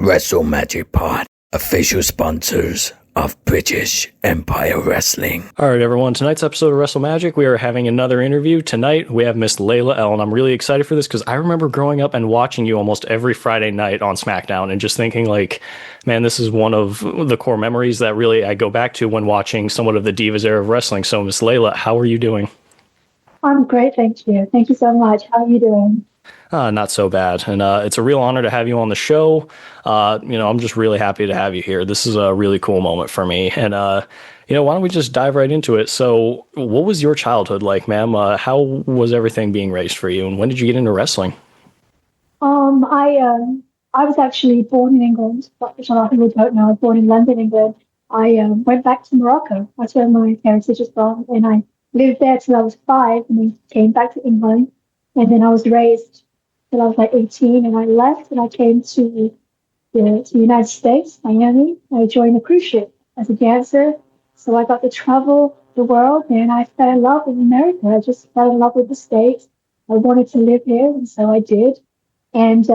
Wrestle Magic Pod, official sponsors of British Empire Wrestling. All right, everyone. Tonight's episode of Wrestle Magic, we are having another interview. Tonight, we have Miss Layla L, and I'm really excited for this because I remember growing up and watching you almost every Friday night on SmackDown and just thinking like, man, this is one of the core memories that really I go back to when watching somewhat of the Divas era of wrestling. So, Miss Layla, how are you doing? I'm great, thank you. Thank you so much. How are you doing? Not so bad. And it's a real honor to have you on the show. I'm just really happy to have you here. This is a really cool moment for me. And, why don't we just dive right into it? So what was your childhood like, ma'am? How was everything being raised for you? And when did you get into wrestling? I was actually born in England, which a lot of people don't know. I was born in London, England. I went back to Morocco. That's where my heritage is from. And I lived there till I was 5 and then came back to England. And then I was raised till I was like 18 and I left and I came to the United States, Miami. I joined a cruise ship as a dancer. So I got to travel the world and I fell in love with America. I just fell in love with the States. I wanted to live here and so I did. And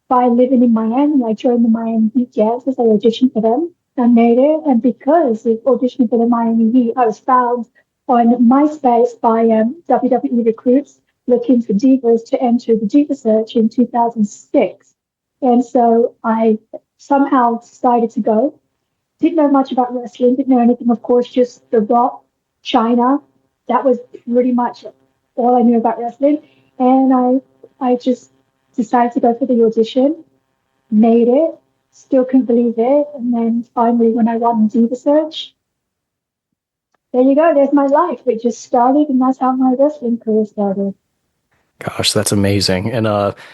by living in Miami, I joined the Miami Heat Dancers. I auditioned for them. I made it. And because of auditioning for the Miami Heat, I was found on MySpace by WWE recruits looking for divas to enter the Diva search in 2006. And so I somehow decided to go. Didn't know much about wrestling, didn't know anything, of course, just The Rock, China. That was pretty much all I knew about wrestling. And I just decided to go for the audition, made it, still couldn't believe it. And then finally, when I won the Diva search, there you go, there's my life. It just started, and that's how my wrestling career started. Gosh, that's amazing. And,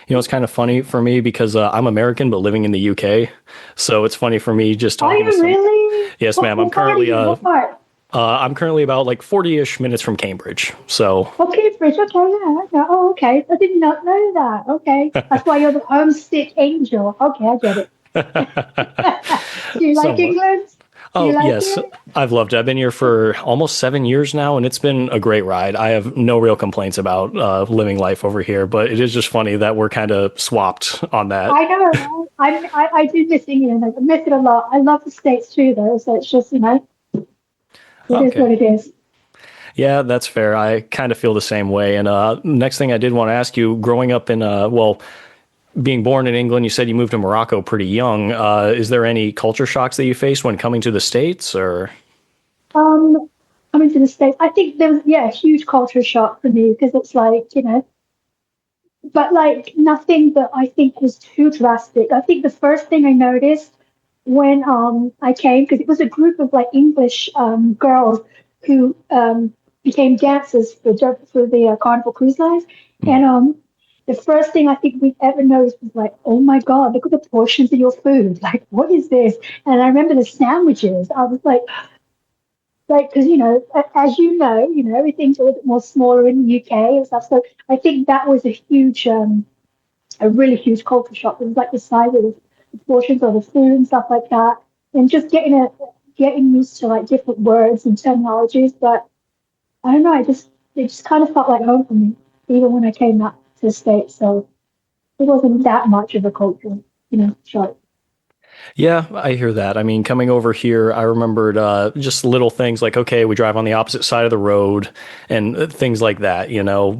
it's kind of funny for me because I'm American, but living in the UK. So it's funny for me just talking to really? Yes, ma'am. I'm currently, I'm currently about like 40-ish minutes from Cambridge. So. Oh, Cambridge. Okay. Yeah. Oh, okay. I did not know that. Okay. That's why you're the homesick angel. Okay. I get it. Do you like England? Yes, I've loved it. I've been here for almost 7 years now, and it's been a great ride. I have no real complaints about living life over here, but it is just funny that we're kind of swapped on that. I know. I do miss England. I miss it a lot. I love the States too, though, so it's just, it is what it is. Yeah, that's fair. I kind of feel the same way. And next thing I did want to ask you, growing up in, being born in England, you said you moved to Morocco pretty young. Is there any culture shocks that you faced when coming to the States, or? Coming to the States, I think there was, a huge culture shock for me because it's like, but like nothing that I think was too drastic. I think the first thing I noticed when I came, because it was a group of like English girls who became dancers for the Carnival Cruise Lines, and the first thing I think we've ever noticed was like, oh my God, look at the portions of your food. Like, what is this? And I remember the sandwiches. I was like, because, as everything's a little bit more smaller in the UK and stuff. So I think that was a really huge culture shock. It was like the size of the portions of the food and stuff like that. And just getting used to like different words and terminologies. But I don't know, it just kind of felt like home for me, even when I came back to the States, so it wasn't that much of a culture, shock. Yeah, I hear that. I mean, coming over here, I remembered just little things like, okay, we drive on the opposite side of the road and things like that,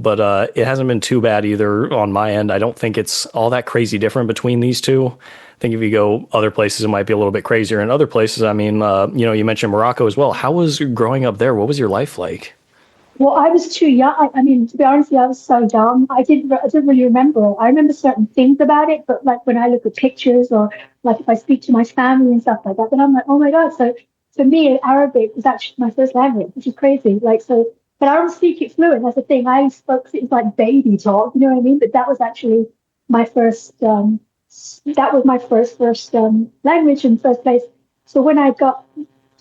but it hasn't been too bad either on my end. I don't think it's all that crazy different between these two. I think if you go other places, it might be a little bit crazier. In other places, I mean, you mentioned Morocco as well. How was growing up there? What was your life like? Well, I was too young. I mean, to be honest with you, I was so dumb. I didn't really remember. I remember certain things about it, but like when I look at pictures or like if I speak to my family and stuff like that, then I'm like, oh my God. So for me, Arabic was actually my first language, which is crazy. Like, so, but I don't speak it fluent. That's the thing. I spoke, it was like baby talk, you know what I mean? But that was actually my first, language in the first place. So when I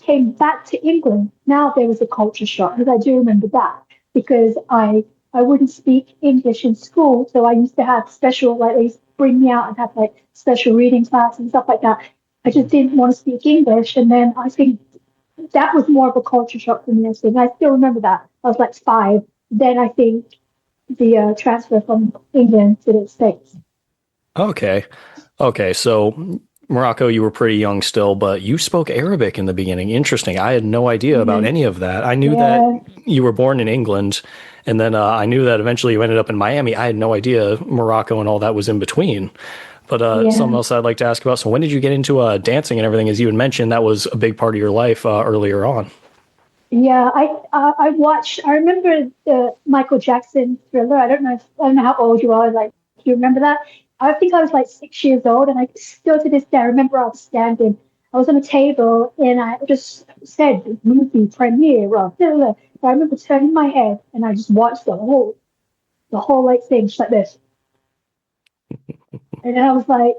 came back to England, now there was a culture shock, because I do remember that, because I wouldn't speak English in school, so I used to have special, like they used to bring me out and have like special reading class and stuff like that. I just didn't want to speak English, and then I think that was more of a culture shock for me. I still remember that. I was like 5. Then I think the transfer from England to the States. Okay. Okay, so Morocco, you were pretty young still, but you spoke Arabic in the beginning. Interesting. I had no idea about any of that. I knew that Yeah, you were born in England, and then I knew that eventually you ended up in Miami. I had no idea Morocco and all that was in between. But something yeah. else I'd like to ask about. So when did you get into dancing and everything? As you had mentioned, that was a big part of your life earlier on. Yeah, I watched. I remember the Michael Jackson Thriller. I don't know how old you are. Like, do you remember that? I think I was like 6 years old, and I still to this day I remember I was standing. I was on a table, and I just said movie premiere of Thriller. So I remember turning my head, and I just watched the whole like thing just like this, and then I was like,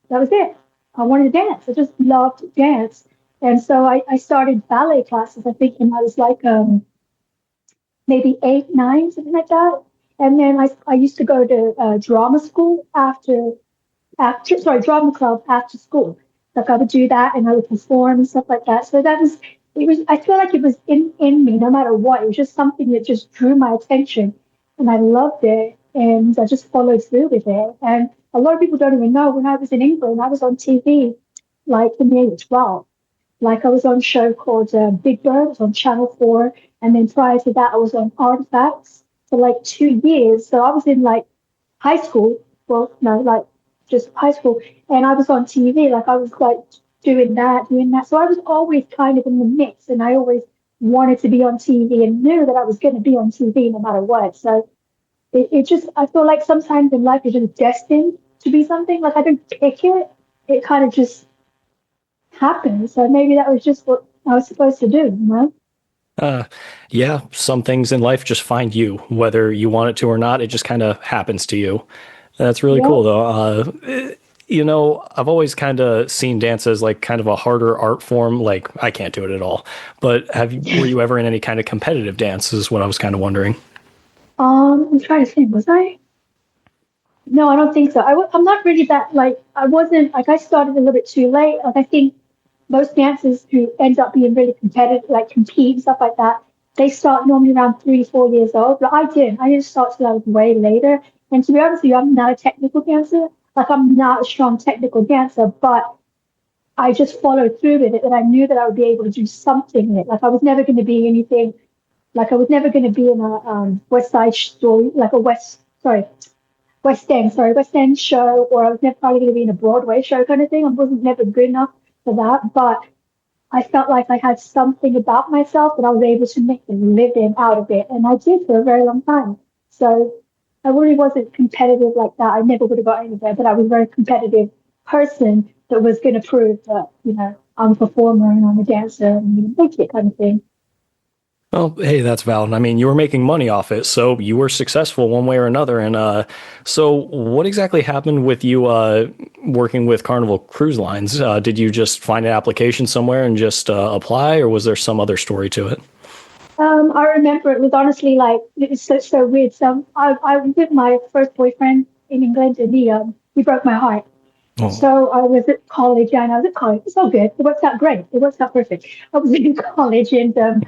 that was it. I wanted to dance. I just loved to dance, and so I started ballet classes. I think when I was like maybe 8, 9, something like that. And then I used to go to drama school sorry, drama club after school. Like I would do that and I would perform and stuff like that. So I feel like it was in me no matter what. It was just something that just drew my attention and I loved it and I just followed through with it. And a lot of people don't even know when I was in England, I was on TV like from the age of 12. Like I was on a show called Big Bird, it was on Channel 4. And then prior to that, I was on Artifacts for like 2 years. So I was in like high school. Well, no, like just high school. And I was on TV. Like I was like doing that, doing that. So I was always kind of in the mix. And I always wanted to be on TV and knew that I was going to be on TV no matter what. So it just, I feel like sometimes in life you're just destined to be something. Like I didn't pick it. It kind of just happened. So maybe that was just what I was supposed to do, you know? Uh, yeah, some things in life just find you, whether you want it to or not. It just kind of happens to you. That's really Yeah. cool, though. I've always kind of seen dance as like kind of a harder art form. Like I can't do it at all. But were you ever in any kind of competitive dance? Is what I was kind of wondering. I'm trying to think, was I? No, I don't think so. I'm not really that, like, I wasn't, like, I started a little bit too late. Like, I think most dancers who end up being really competitive, like, compete and stuff like that, they start normally around 3, 4 years old. But I didn't. I didn't start till I was way later. And to be honest with you, I'm not a technical dancer. Like, I'm not a strong technical dancer, but I just followed through with it and I knew that I would be able to do something in it. Like, I was never going to be anything, like, I was never going to be in a West Side Story, like a West End show, or I was never probably going to be in a Broadway show kind of thing. I wasn't never good enough for that, but I felt like I had something about myself that I was able to make a living out of it, and I did for a very long time. So I really wasn't competitive like that. I never would have got anywhere, but I was a very competitive person that was going to prove that, I'm a performer and I'm a dancer and I'm going to make it kind of thing. Well, hey, that's valid. I mean, you were making money off it, so you were successful one way or another. And so, what exactly happened with you working with Carnival Cruise Lines? Did you just find an application somewhere and just apply, or was there some other story to it? I remember it was honestly like it was so weird. So I was with my first boyfriend in England, and he broke my heart. Oh, So I was at college, and I was at college. It's all good. It works out great. It works out perfect. I was in college, and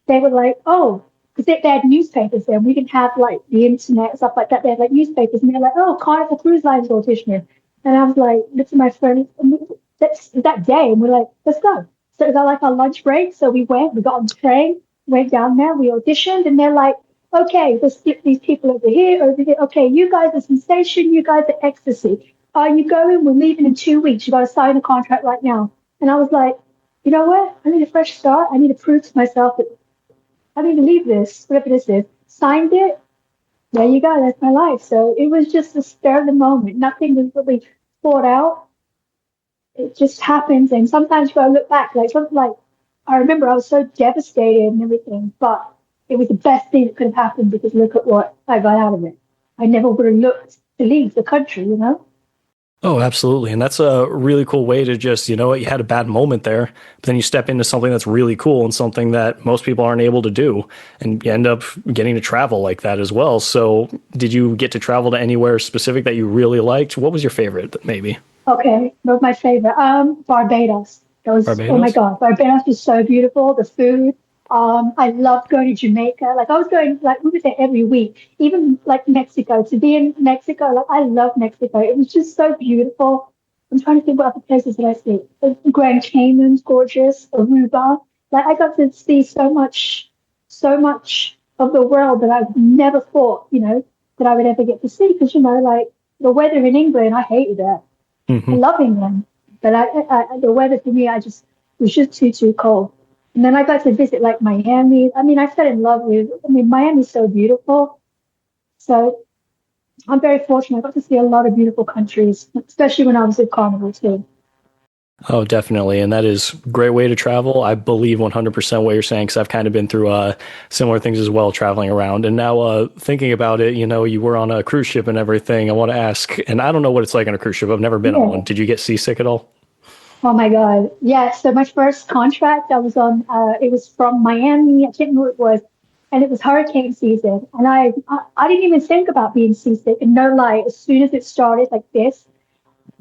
they were like, oh, because they had newspapers there. We didn't have like the internet and stuff like that. They had like newspapers, and they're like, oh, Carnival Cruise Lines auditioning. And I was like, looked at my friend, and that's that day, and we're like, let's go. So it was like our lunch break. So we got on the train, went down there, we auditioned, and they're like, okay, let's get these people over here, over here. Okay, you guys are Sensation, you guys are Ecstasy. Are you going? We're leaving in 2 weeks. You got to sign the contract right now. And I was like, you know what? I need a fresh start. I need to prove to myself that I need to leave this, whatever this is. Signed it. There you go. That's my life. So it was just a spur of the moment. Nothing was really thought out. It just happens. And sometimes you got to look back. Like something like, I remember I was so devastated and everything, but it was the best thing that could have happened because look at what I got out of it. I never would have looked to leave the country, you know? oh, absolutely. And that's a really cool way to just, you know what, you had a bad moment there, but then you step into something that's really cool and something that most people aren't able to do. And you end up getting to travel like that as well. So did you get to travel to anywhere specific that you really liked? What was your favorite, maybe? Okay, that was my favorite. Barbados. That was, oh my Barbados? God, Barbados was so beautiful. The food, I loved going to Jamaica. Like I was going, like we were there every week. Even like Mexico, to be in Mexico, like I love Mexico. It was just so beautiful. I'm trying to think what other places did I see. Grand Cayman's gorgeous. Aruba. Like I got to see so much of the world that I never thought, that I would ever get to see. Because like the weather in England, I hated it. I Hmm. love England, but the weather for me, I just was just too cold. And then I got to visit like Miami. I mean, I fell in love with. I mean, Miami's so beautiful. So I'm very fortunate. I got to see a lot of beautiful countries, especially when I was at Carnival too. Oh, definitely. And that is a great way to travel. I believe 100% what you're saying because I've kind of been through similar things as well, traveling around. And now thinking about it, you were on a cruise ship and everything. I want to ask, and I don't know what it's like on a cruise ship. I've never been on Yeah. one. Did you get seasick at all? Oh my God. Yeah. So my first contract I was on, it was from Miami. I can't remember who it was. And it was hurricane season. And I didn't even think about being seasick. And no lie, as soon as it started like this,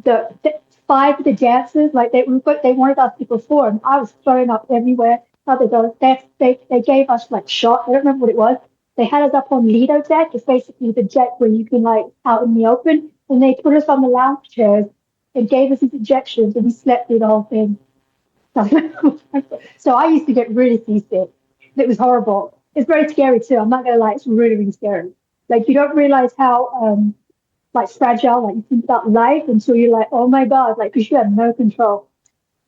the five of the dancers, like they wanted us to perform. I was throwing up everywhere. They gave us like shots. I don't remember what it was. They had us up on Lido deck. It's basically the deck where you can like out in the open. And they put us on the lounge chairs and gave us these injections, and we slept through the whole thing. So I used to get really seasick. It was horrible. It's very scary too. I'm not gonna lie, it's really, really scary. Like you don't realize how like fragile, like you think about life until you're like, oh my God, like because you have no control.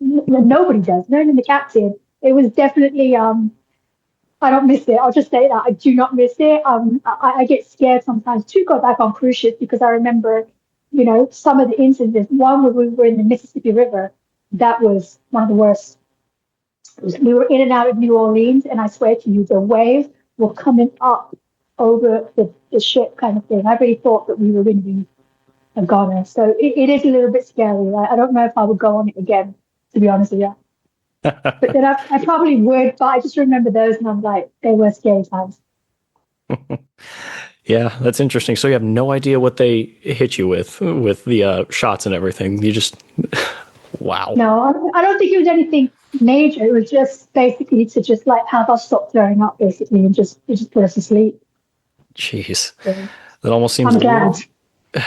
Nobody does, not even the captain. It was definitely I don't miss it. I'll just say that I do not miss it. I get scared sometimes to go back on cruise ships because I remember, some of the incidents. One where we were in the Mississippi River, that was one of the worst. We were in and out of New Orleans, and I swear to you, the waves were coming up over the ship, kind of thing. I really thought that we were going to be a goner. So it is a little bit scary. I don't know if I would go on it again, to be honest with you. But then I probably would, but I just remember those, and I'm like, they were scary times. Yeah, that's interesting. So you have no idea what they hit you with the shots and everything. You just, wow. No, I don't think it was anything major. It was just basically to just like have us stop throwing up, basically, and just it just put us to sleep. Jeez. So That almost seems I'm a little, glad.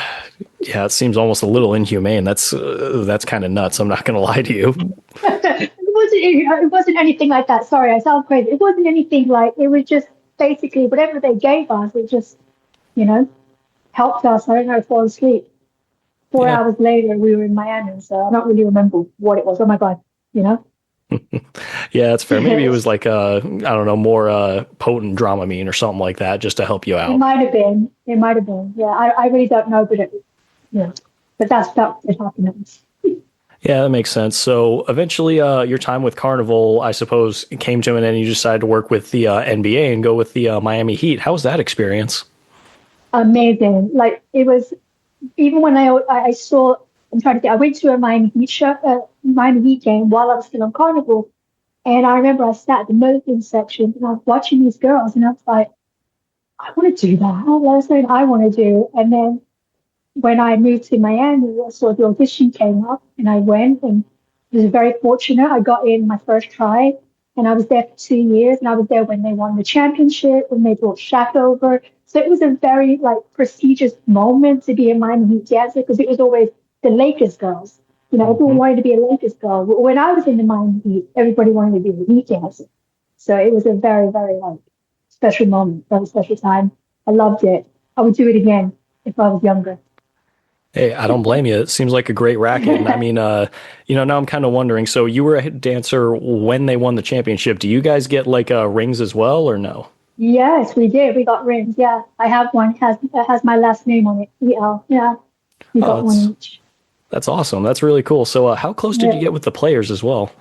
yeah, it seems almost a little inhumane. That's kind of nuts. I'm not going to lie to you. It wasn't anything like that. Sorry, I sound crazy. It wasn't anything like it was just basically whatever they gave us. It just you know helped us. I don't know, fall asleep. Four Yeah. hours later, we were in Miami, so I don't really remember what it was. Oh my God, you know. Yeah, that's fair. Maybe it was like I don't know, more potent Dramamine or something like that just to help you It out. might have been. It might have been. Yeah, I really don't know, but yeah. But that did happen. Yeah, that makes sense. So eventually your time with Carnival, I suppose, came to an end and you decided to work with the NBA and go with the Miami Heat. How was that experience? Amazing. Like it was. Even when I saw, I'm trying to think. I went to a Miami Heat game while I was still on Carnival, and I remember I sat at the milking section and I was watching these girls, and I was like, I want to do that. That's something I want to do. And then when I moved to Miami, I saw the audition came up and I went and was very fortunate. I got in my first try and I was there for 2 years and I was there when they won the championship, when they brought Shaq over. So it was a very like prestigious moment to be a Miami Heat dancer because it was always the Lakers girls. Everyone Hmm. wanted to be a Lakers girl. When I was in the Miami Heat, everybody wanted to be a Heat dancer. So it was a very, very like special moment, very special time. I loved it. I would do it again if I was younger. Hey, I don't blame you. It seems like a great racket. And I mean, now I'm kind of wondering. So you were a dancer when they won the championship. Do you guys get like rings as well, or no? Yes, we did. We got rings. Yeah, I have one. It has my last name on it. EL. Yeah, we Oh, got one each. that's awesome. That's really cool. So how close did you Yeah, get with the players as well?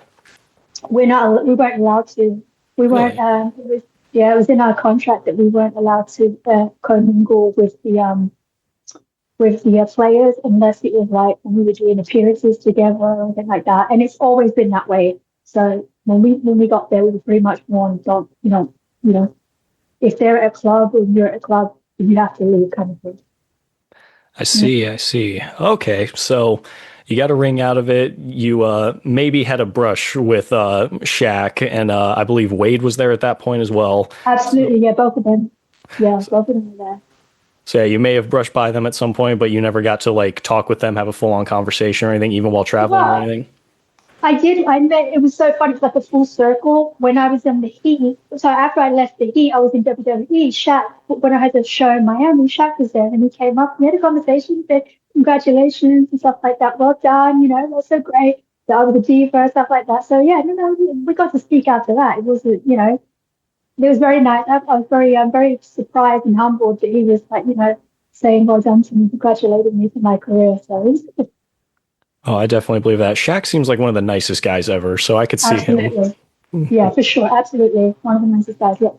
we weren't allowed to. We weren't. Really? It was in our contract that we weren't allowed to commingle with the players unless it was like when we were doing appearances together or anything like that. And it's always been that way. So when we got there, we were pretty much warned, don't you know, if they're at a club or you're at a club, you have to leave, kind of thing. I Yeah. see. I see. Okay. So You got a ring out of it. You maybe had a brush with Shaq, and I believe Wade was there at that point as well. Absolutely, yeah, both of them. Yeah, both of them were there. So yeah, you may have brushed by them at some point, but you never got to like talk with them, have a full on conversation or anything, even while traveling or anything. I did. I met. It was so funny. It's like a full circle. When I was in the Heat, so after I left the Heat, I was in WWE. Shaq, when I had the show in Miami, Shaq was there, and he came up. We had a conversation. He said, "Congratulations" and stuff like that. Well done. That's so great. The other Diva stuff like that. So yeah, we got to speak after that. It was, it was very nice. I was very surprised and humbled that he was like, saying well done to me, congratulating me for my career. So it was good. Oh, I definitely believe that. Shaq seems like one of the nicest guys ever, so I could see him. Yeah, for sure. Absolutely. One of the nicest guys, yeah.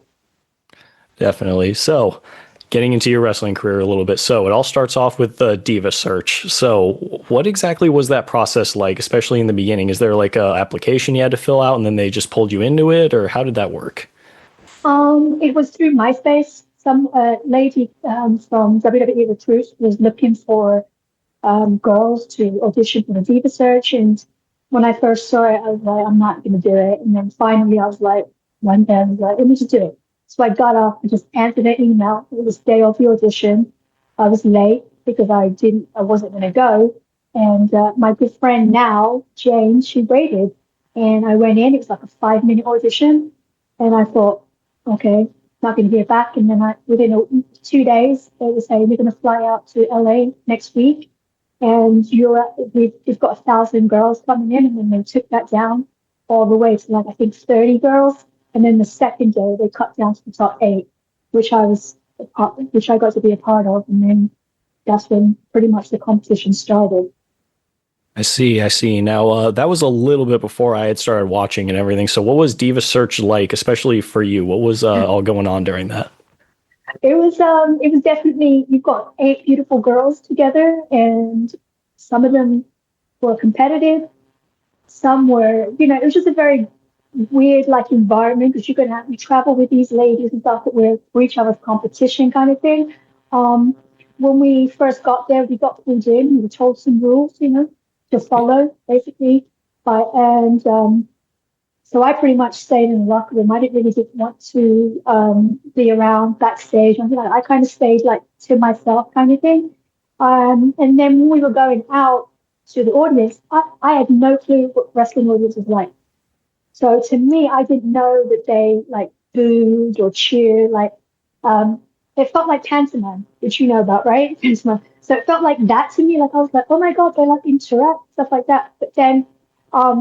Definitely. So, getting into your wrestling career a little bit. So, it all starts off with the Diva search. So, what exactly was that process like, especially in the beginning? Is there like a application you had to fill out and then they just pulled you into it, or how did that work? It was through MySpace. Some lady from WWE Recruit was looking for girls to audition for the Diva search. And when I first saw it, I was like, I'm not going to do it. And then finally, I was like, one day, I was like, let me just do it. So I got up and just answered an email. It was the day of the audition. I was late because I wasn't going to go. And my good friend now, Jane, she waited. And I went in. It was like a 5-minute audition. And I thought, okay, not going to hear back. And then within 2 days, they were saying, we're going to fly out to LA next week. And we've got 1,000 girls coming in, and then they took that down all the way to like, I think 30 girls. And then the second day they cut down to the top 8, which I got to be a part of. And then that's when pretty much the competition started. I see. Now, that was a little bit before I had started watching and everything. So what was Diva Search like, especially for you? What was all going on during that? It was definitely, you've got 8 beautiful girls together, and some of them were competitive. Some were, it was just a very weird like environment because we travel with these ladies and stuff that we're for each other's competition kind of thing. When we first got there, we got pulled in. We were told some rules, to follow basically. So I pretty much stayed in the locker room. I didn't want to be around backstage. I kind of stayed like to myself kind of thing. And then when we were going out to the audience, I had no clue what wrestling audience was like. So to me, I didn't know that they like booed or cheered. Like it felt like pantomime, which you know about, right? Pantomime. So it felt like that to me. Like I was like, oh my God, they like interact, stuff like that. But then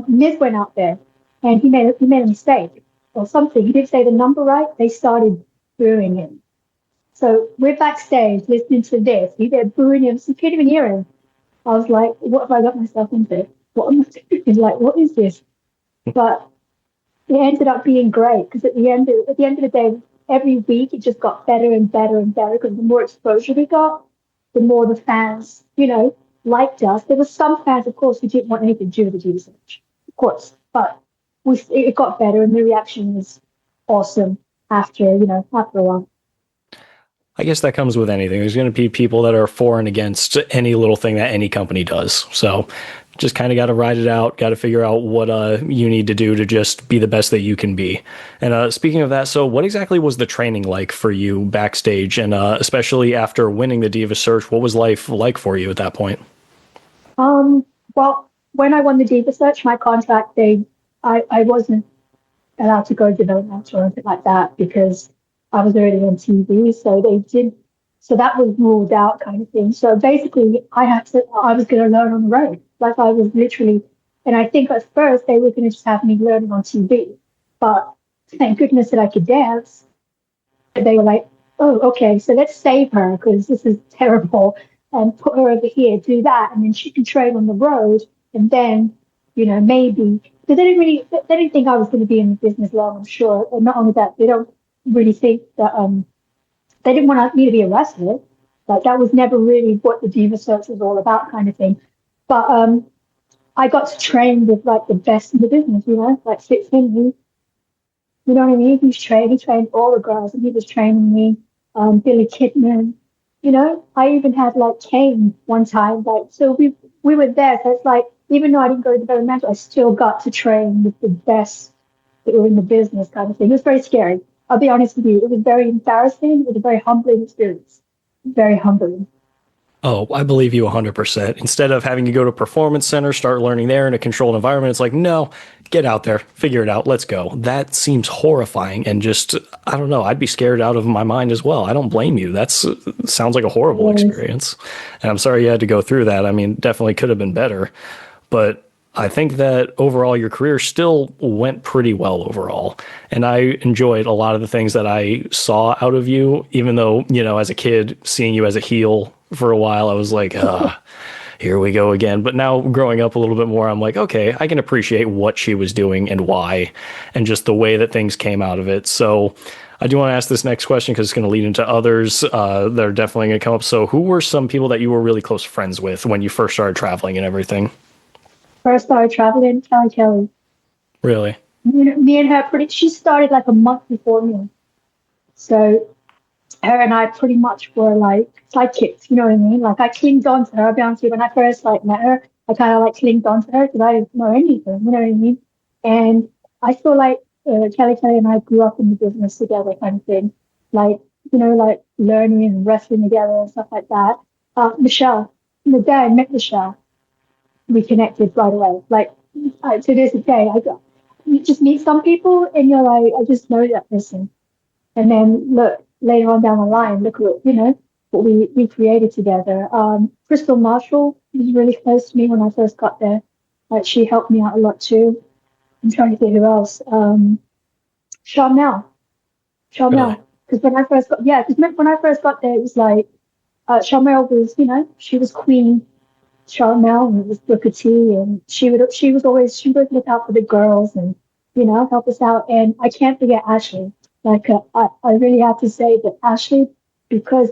Miz went out there. And he made a mistake or something. He didn't say the number right. They started booing him. So we're backstage listening to this. They're booing him. So you can't even hear him. I was like, what have I got myself into? What am I doing? Like, what is this? But it ended up being great because at the end of the day, every week it just got better and better and better because the more exposure we got, the more the fans, liked us. There were some fans, of course, who didn't want anything to do with the Diva Search, of course, but it got better and the reaction was awesome after a while. I guess that comes with anything. There's going to be people that are for and against any little thing that any company does. So just kind of got to ride it out, got to figure out what you need to do to just be the best that you can be. And speaking of that, so what exactly was the training like for you backstage? And especially after winning the Diva Search, what was life like for you at that point? Well, when I won the Diva Search, my contract, I wasn't allowed to go to development or anything like that because I was already on TV. So that was ruled out kind of thing. So basically I was going to learn on the road. Like I was literally, and I think at first they were going to just have me learning on TV, but thank goodness that I could dance. They were like, oh, okay, so let's save her because this is terrible and put her over here, do that. And then she can train on the road. And then, maybe, because they didn't think I was going to be in the business long, I'm sure. And not only that, they don't really think that, they didn't want me to be a wrestler. Like that was never really what the Diva Search was all about kind of thing. But I got to train with like the best in the business, like Fitz Finley. You know what I mean? He trained all the girls and he was training me, Billy Kidman. I even had like Kane one time. Like, so we were there. So it's like, even though I didn't go to developmental, I still got to train with the best that were in the business kind of thing. It was very scary. I'll be honest with you. It was very embarrassing. It was a very humbling experience. Very humbling. Oh, I believe you 100%. Instead of having to go to a performance center, start learning there in a controlled environment, it's like, no, get out there, figure it out, let's go. That seems horrifying and just, I don't know, I'd be scared out of my mind as well. I don't blame you. That's sounds like a horrible experience. And I'm sorry you had to go through that. I mean, definitely could have been better. But I think that overall your career still went pretty well overall. And I enjoyed a lot of the things that I saw out of you, even though, you know, as a kid, seeing you as a heel for a while, I was like, here we go again. But now growing up a little bit more, I'm like, okay, I can appreciate what she was doing and why, and just the way that things came out of it. So I do want to ask this next question because it's going to lead into others that are definitely going to come up. So who were some people that you were really close friends with when you first started traveling and everything? First started traveling, Kelly. Really? You know, me and her she started like a month before me. So her and I pretty much were like sidekicks, you know what I mean? Like I clinged on to her. I'll be honest with you, when I first like met her, I kind of like clinged on to her because I didn't know anything, you know what I mean? And I feel like Kelly and I grew up in the business together kind of thing. Like, you know, like learning and wrestling together and stuff like that. Michelle, the day I met Michelle, we connected right away. Like to this day, you just meet some people and you're like, I just know that person. And then look, later on down the line, look what, you know, what we created together. Crystal Marshall was really close to me when I first got there. Like she helped me out a lot too. I'm trying to think who else. Charmel. Because when I first got there, it was like Charmel was, you know, she was Queen Charmel, and it was Booker T, and she would look out for the girls and, you know, help us out. And I can't forget Ashley. Like I really have to say that Ashley, because,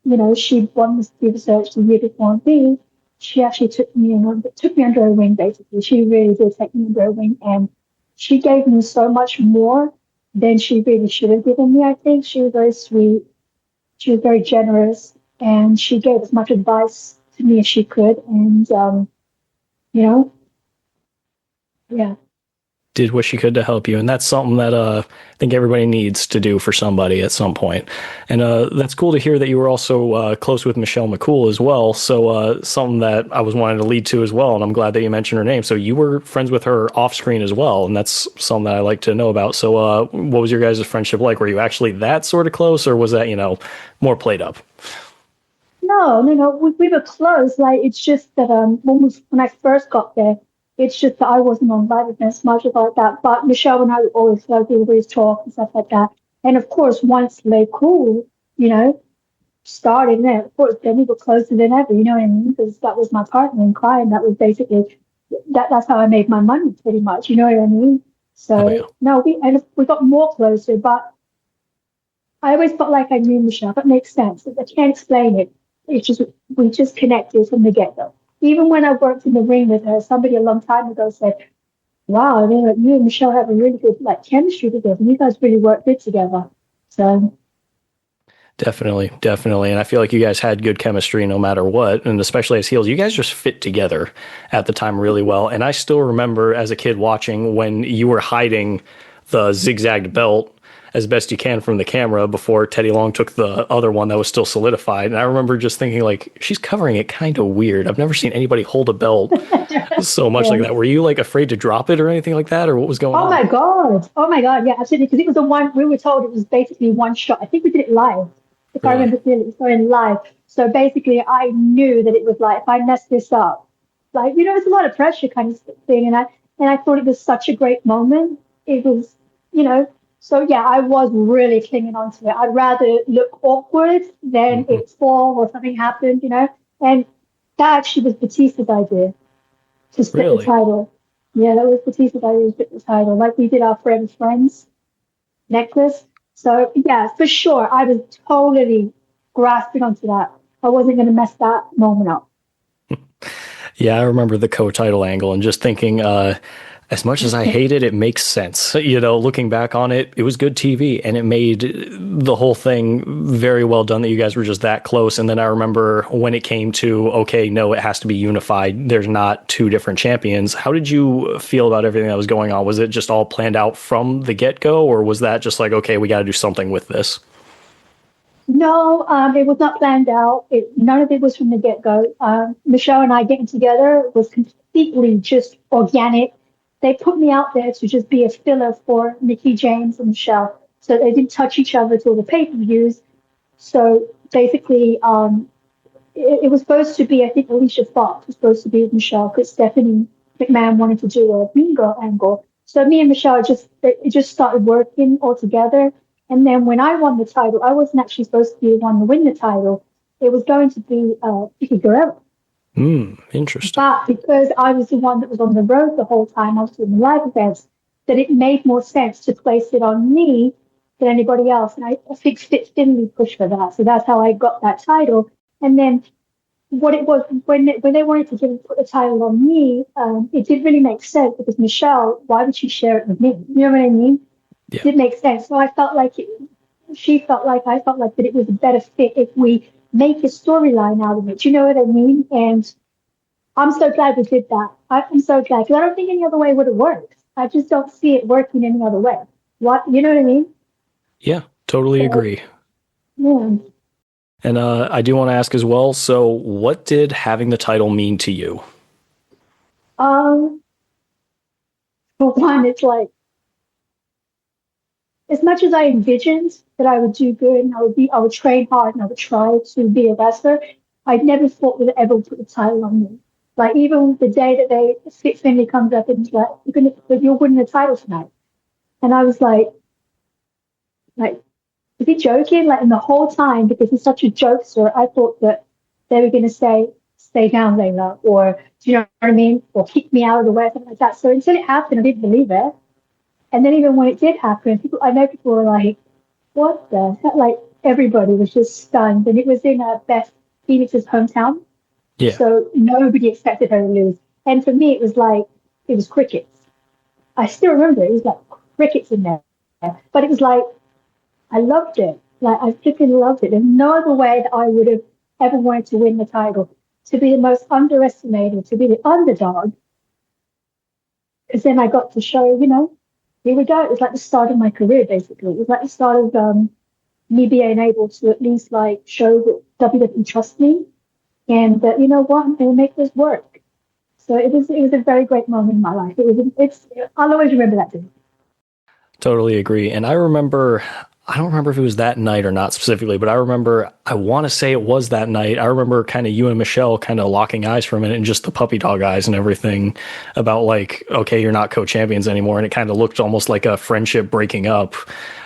you know, she won the Diva Search the year before me, she actually took me under her wing, basically. She really did take me under her wing, and she gave me so much more than she really should have given me, I think. She was very sweet. She was very generous, and she gave as much advice to me as she could. And, you know, yeah. Did what she could to help you. And that's something that I think everybody needs to do for somebody at some point. And that's cool to hear that you were also close with Michelle McCool as well. So something that I was wanting to lead to as well. And I'm glad that you mentioned her name. So you were friends with her off screen as well. And that's something that I like to know about. So what was your guys' friendship like? Were you actually that sort of close, or was that, you know, more played up? No. We were close. Like, it's just that when I first got there, it's just that I wasn't on live events much about that. But Michelle and I would always talk and stuff like that. And of course, once LayCool, you know, started, and then of course then we were closer than ever. You know what I mean? Because that was my partner in crime. That was basically that's how I made my money, pretty much. You know what I mean? So no, we got more closer. But I always felt like I knew Michelle. That makes sense. I can't explain it. It's just we just connected from the get-go. Even when I worked in the ring with her, somebody a long time ago said, wow, you and Michelle have a really good chemistry together. You guys really work good together. So Definitely. And I feel like you guys had good chemistry no matter what. And especially as heels, you guys just fit together at the time really well. And I still remember as a kid watching when you were hiding the zigzagged belt as best you can from the camera before Teddy Long took the other one that was still solidified. And I remember just thinking, like, she's covering it kind of weird. I've never seen anybody hold a belt so much like that. Were you like afraid to drop it or anything like that, or what was going on? Oh my God. Yeah, absolutely. Because it was the one we were told it was basically one shot. I think we did it live. If I remember clearly, it was going live. So basically I knew that it was like, if I mess this up, like, you know, it's a lot of pressure kind of thing. And I thought it was such a great moment. It was, you know, so yeah, I was really clinging on to it. I'd rather look awkward than it fall or something happened, you know. And that actually was Batista's idea to split the title. Yeah, that was Batista's idea to split the title. Like we did our Forever Friends necklace. So yeah, for sure, I was totally grasping onto that. I wasn't going to mess that moment up. Yeah, I remember the co-title angle and just thinking, As much as I hate it, it makes sense. You know, looking back on it, it was good TV and it made the whole thing very well done that you guys were just that close. And then I remember when it came to, okay, no, it has to be unified. There's not two different champions. How did you feel about everything that was going on? Was it just all planned out from the get-go, or was that just like, okay, we got to do something with this? No, it was not planned out. None of it was from the get-go. Michelle and I getting together was completely just organic. They put me out there to just be a filler for Mickie James and Michelle. So they didn't touch each other till the pay-per-views. So basically, it was supposed to be, I think Alicia Fox was supposed to be with Michelle because Stephanie McMahon wanted to do a Mean Girl angle. So me and Michelle, it just started working all together. And then when I won the title, I wasn't actually supposed to be the one to win the title. It was going to be Vicky Guerrero. Interesting. But because I was the one that was on the road the whole time, I was doing the live events, that it made more sense to place it on me than anybody else. And I think Finley pushed for that. So that's how I got that title. And then what it was, when they wanted to put the title on me, it didn't really make sense because Michelle, why would she share it with me? You know what I mean? Yeah. It didn't make sense. So I felt like I felt like that it was a better fit if we make a storyline out of it. You know what I mean? And I'm so glad we did that. I'm so glad because I don't think any other way would have worked. I just don't see it working any other way. What, you know what I mean? Yeah, totally agree. Yeah. And I do want to ask as well, so what did having the title mean to you? For one, it's like, as much as I envisioned that I would do good and I would train hard and I would try to be a wrestler, I never thought that ever would put the title on me. Like even the day that Skip Finley comes up and he's like, you're winning the title tonight. And I was like, is he joking? Like, and the whole time, because he's such a jokester, I thought that they were going to say, stay down, Layla, or do you know what I mean? Or kick me out of the way, something like that. So until it happened, I didn't believe it. And then even when it did happen, I know people were like, what the heck? Like, everybody was just stunned. And it was in Beth Phoenix's hometown. Yeah. So nobody expected her to lose. And for me, it was crickets. I still remember it was like crickets in there. But it was like, I loved it. Like, I flipping loved it. There's no other way that I would have ever wanted to win the title. To be the most underestimated, to be the underdog. Because then I got to show, here we go. It was like the start of my career, basically. It was like the start of me being able to at least, like, show that WWE trusts me. And you know what? I'm going to make this work. So it was a very great moment in my life. I'll always remember that day. Totally agree. And I don't remember if it was that night or not specifically, but I want to say it was that night. I remember kind of you and Michelle kind of locking eyes for a minute and just the puppy dog eyes and everything about like, okay, you're not co-champions anymore. And it kind of looked almost like a friendship breaking up.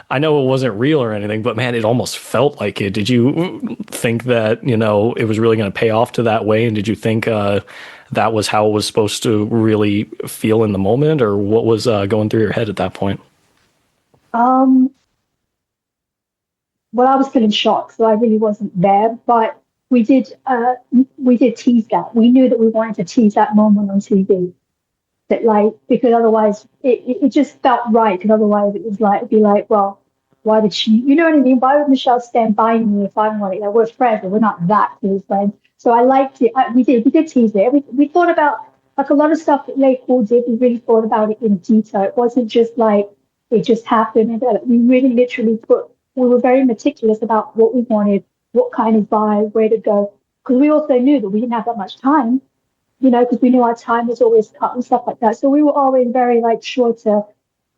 I know it wasn't real or anything, but man, it almost felt like it. Did you think that, it was really going to pay off to that way? And did you think that was how it was supposed to really feel in the moment, or what was going through your head at that point? Well, I was still in shock, so I really wasn't there. But we did tease that. We knew that we wanted to tease that moment on TV. That because otherwise it just felt right. Because otherwise it was like, it'd be like, well, why did she? You know what I mean? Why would Michelle stand by me if I want it? We're friends, but we're not that close friends. So I liked it. We did tease it. We thought about like a lot of stuff that LayCool did. We really thought about it in detail. It wasn't just like it just happened. We really literally we were very meticulous about what we wanted, what kind of vibe, where to go. Because we also knew that we didn't have that much time, because we knew our time was always cut and stuff like that. So we were always very sure to,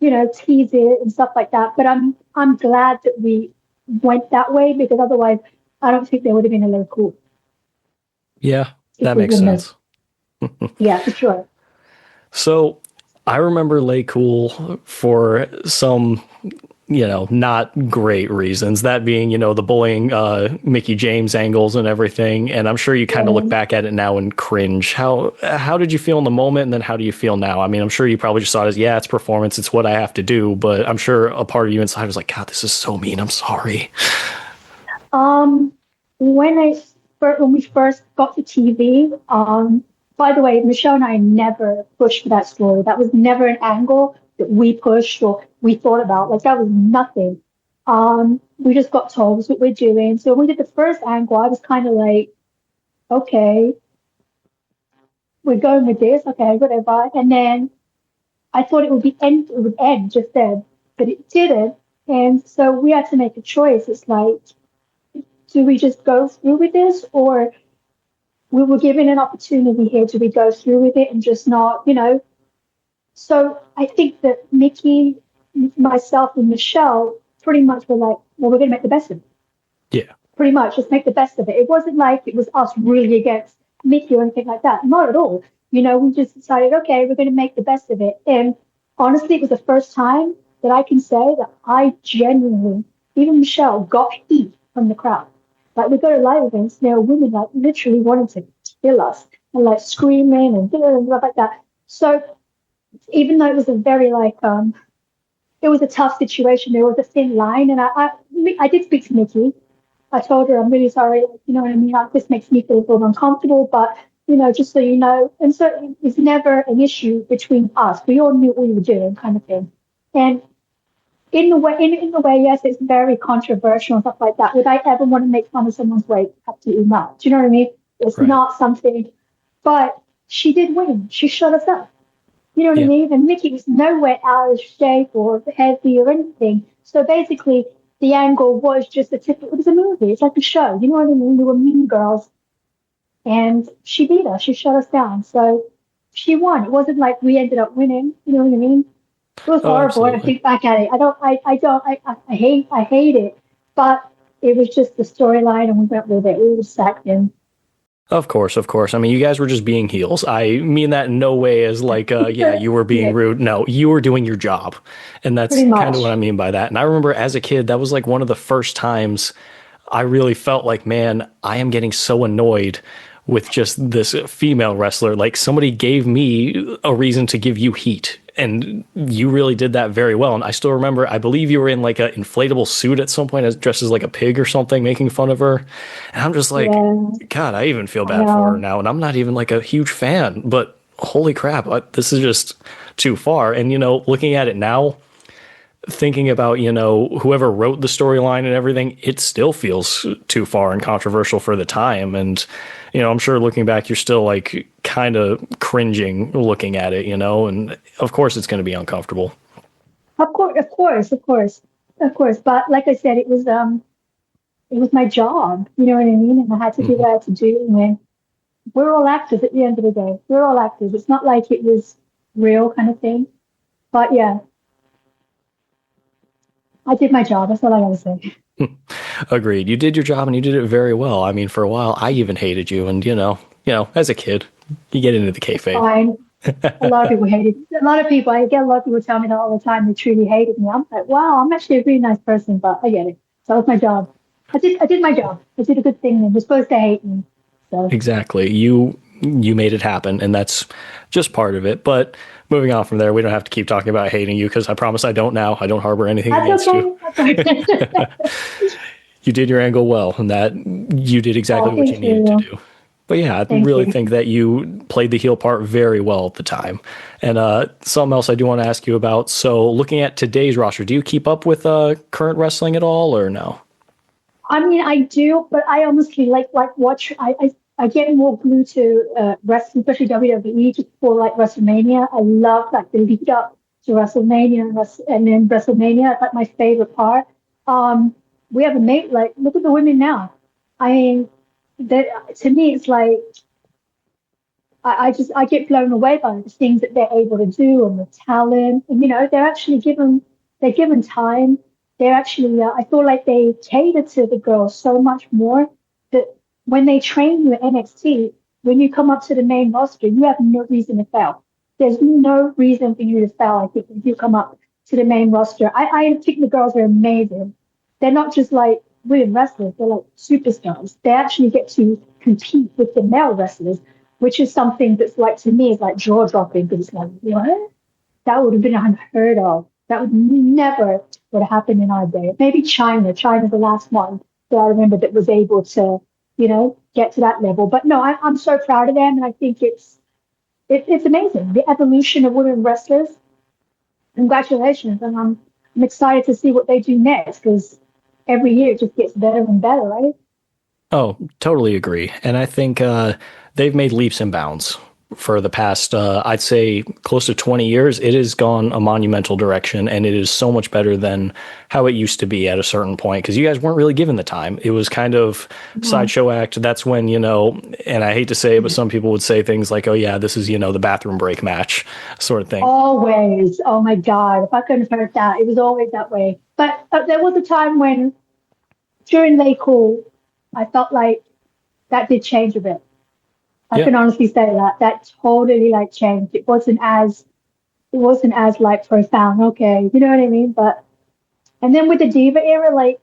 tease it and stuff like that. But I'm glad that we went that way, because otherwise I don't think there would have been a LayCool. Yeah, that makes sense. Yeah, for sure. So I remember LayCool for some, not great reasons. That being, the bullying Mickie James angles and everything. And I'm sure you kind of look back at it now and cringe. How did you feel in the moment, and then how do you feel now? I mean, I'm sure you probably just saw it as, yeah, it's performance, it's what I have to do. But I'm sure a part of you inside was like, God, this is so mean. I'm sorry. When we first got to TV, By the way, Michelle and I never pushed for that story. That was never an angle that we pushed or we thought about. Like that was nothing. We just got told this is what we're doing. So when we did the first angle, I was kind of like, okay, we're going with this, okay, whatever. And then I thought it would end just then, but it didn't. And so we had to make a choice. It's like, do we just go through with this, or we were given an opportunity here? Do we go through with it and just not, So I think that Mickey, myself, and Michelle pretty much were like, well, we're going to make the best of it. Yeah. Pretty much, just make the best of it. It wasn't like it was us really against Mickey or anything like that. Not at all. We just decided, okay, we're going to make the best of it. And honestly, it was the first time that I can say that I genuinely, even Michelle, got heat from the crowd. Like, we go to live events, there are women like literally wanting to kill us and like screaming and stuff like that. So even though it was a very it was a tough situation, there was a thin line, and I did speak to Mickey. I told her, I'm really sorry, you know what I mean? This makes me feel a little uncomfortable, but, just so you know. And so it's never an issue between us. We all knew what we were doing, kind of thing. And in the way, yes, it's very controversial and stuff like that. Would I ever want to make fun of someone's weight? Absolutely not. Do you know what I mean? It's right. Not something. But she did win. She shut us up. You know what I mean? And Mickey was nowhere out of shape or heavy or anything. So basically, the angle was just it was a movie. It's like a show. You know what I mean? We were mean girls. And she beat us. She shut us down. So she won. It wasn't like we ended up winning. You know what I mean? It was horrible. I think back at it. I hate it. But it was just the storyline, and we went with it. We were sacked in. Of course. I mean, you guys were just being heels. I mean that in no way as like, you were being rude. No, you were doing your job. And that's kind of what I mean by that. And I remember as a kid, that was like one of the first times I really felt like, man, I am getting so annoyed with just this female wrestler. Like, somebody gave me a reason to give you heat. And you really did that very well. And I still remember, I believe you were in like an inflatable suit at some point, dressed as like a pig or something, making fun of her. And I'm just like, God, I even feel bad for her now. And I'm not even like a huge fan, but holy crap, this is just too far. And, looking at it now, thinking about, whoever wrote the storyline and everything, it still feels too far and controversial for the time. And, I'm sure looking back, you're still like kind of cringing looking at it, and of course it's going to be uncomfortable. Of course. But like I said, it was my job, you know what I mean? And I had to do what I had to do. And we're all actors at the end of the day. We're all actors. It's not like it was real kind of thing. But yeah, I did my job. That's all I gotta say. Agreed. You did your job and you did it very well. I mean, for a while, I even hated you. And, as a kid, you get into the kayfabe. Fine. A lot of people hated me. I get a lot of people tell me that all the time. They truly hated me. I'm like, wow, I'm actually a really nice person, but I get it. So that was my job. I did my job. I did a good thing. And you're supposed to hate me. So. Exactly. You made it happen, and that's just part of it. But moving on from there, we don't have to keep talking about hating you, because I promise I don't now. I don't harbor anything against you. You did your angle well, and that you did exactly what you needed to do. But yeah, I really think that you played the heel part very well at the time. And something else I do want to ask you about. So looking at today's roster, do you keep up with current wrestling at all, or no? I mean, I do, but I honestly like watch. I get more glued to wrestling, especially WWE, just for like WrestleMania. I love like the lead up to WrestleMania and then WrestleMania. It's like my favorite part. We have a mate, like, look at the women now. I mean, to me, it's like, I get blown away by the things that they're able to do and the talent. And, they're actually given time. They're actually, I feel like they cater to the girls so much more that when they train you at NXT, when you come up to the main roster, you have no reason to fail. There's no reason for you to fail, I think, if you come up to the main roster. I think the girls are amazing. They're not just like women wrestlers, they're like superstars. They actually get to compete with the male wrestlers, which is something that's like, to me, is like jaw-dropping, because it's like, what? That would have been unheard of. That would never would have happened in our day. Maybe China's the last one that I remember that was able to, get to that level. But no, I'm so proud of them, and I think it's it's amazing. The evolution of women wrestlers. Congratulations. And I'm excited to see what they do next because every year it just gets better and better, right? Oh, totally agree. And I think they've made leaps and bounds for the past, I'd say, close to 20 years. It has gone a monumental direction, and it is so much better than how it used to be at a certain point because you guys weren't really given the time. It was kind of sideshow act. That's when, and I hate to say it, but some people would say things like, oh, yeah, this is, the bathroom break match sort of thing. Always. Oh, my God. If I couldn't have heard that, it was always that way. But there was a time when, during LayCool, I felt like that did change a bit. I can honestly say that totally like changed. It wasn't as like profound. Okay, you know what I mean? And then with the Diva era, like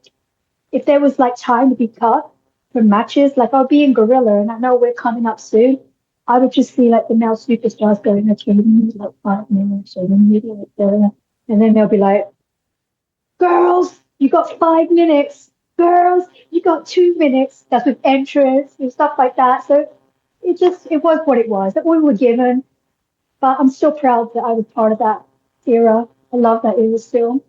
if there was like time to be cut for matches, like I'll be in Gorilla, and I know we're coming up soon. I would just see like the male superstars going, okay, we need like 5 minutes, so we need like there, and then they'll be like, girls, you got 5 minutes. Girls, you got 2 minutes. That's with entrance and stuff like that. So it was what it was that we were given. But I'm still proud that I was part of that era. I love that era still.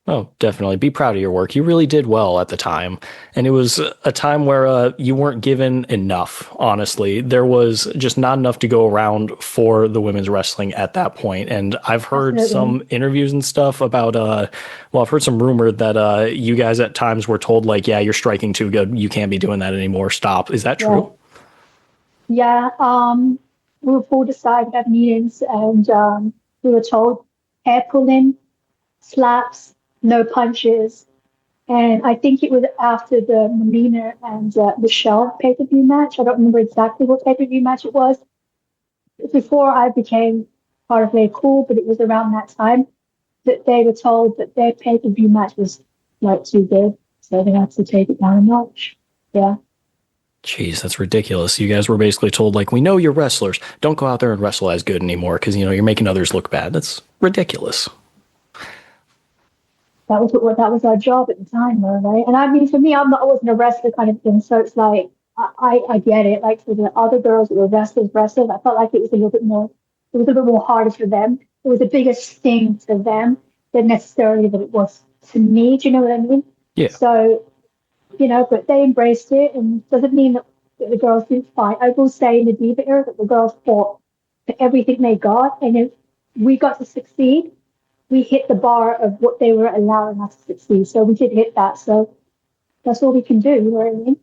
Oh, definitely. Be proud of your work. You really did well at the time. And it was a time where you weren't given enough, honestly. There was just not enough to go around for the women's wrestling at that point. And I've heard some interviews and stuff about, I've heard some rumor that you guys at times were told, like, yeah, you're striking too good. You can't be doing that anymore. Stop. Is that true? Yeah. We were pulled aside at meetings and we were told hair pulling, slaps, no punches. And I think it was after the Melina and Michelle pay-per-view match. I don't remember exactly what pay-per-view match it was. Before I became part of LayCool, but it was around that time that they were told that their pay-per-view match was like too good. So they had to take it down a notch. Yeah. Jeez, that's ridiculous. You guys were basically told, like, we know you're wrestlers. Don't go out there and wrestle as good anymore because, you're making others look bad. That's ridiculous. That was our job at the time, though, right? And I mean, for me, I wasn't a wrestler kind of thing, so it's like I get it. Like for the other girls that were wrestlers, I felt like it was a little bit more harder for them. It was a bigger sting to them than necessarily that it was to me. Do you know what I mean? Yeah. So, but they embraced it, and it doesn't mean that the girls didn't fight. I will say in the Diva era that the girls fought for everything they got, and if we got to succeed, we hit the bar of what they were allowing us to succeed. So we did hit that. So that's all we can do. You know what I mean?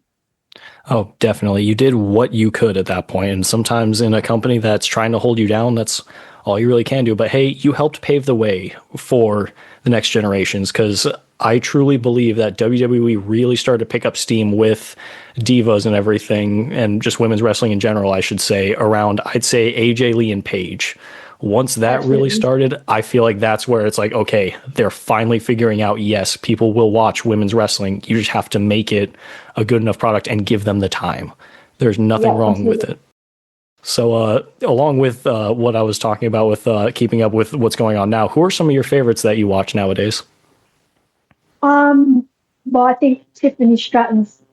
Oh, definitely. You did what you could at that point. And sometimes in a company that's trying to hold you down, that's all you really can do. But hey, you helped pave the way for the next generations because I truly believe that WWE really started to pick up steam with divas and everything, and just women's wrestling in general, I should say, around, I'd say, AJ Lee and Paige. Once that really started, I feel like that's where it's like, okay, they're finally figuring out, yes, people will watch women's wrestling. You just have to make it a good enough product and give them the time. There's nothing wrong with it. So along with what I was talking about with keeping up with what's going on now, who are some of your favorites that you watch nowadays? Well, I think Tiffany Stratton's,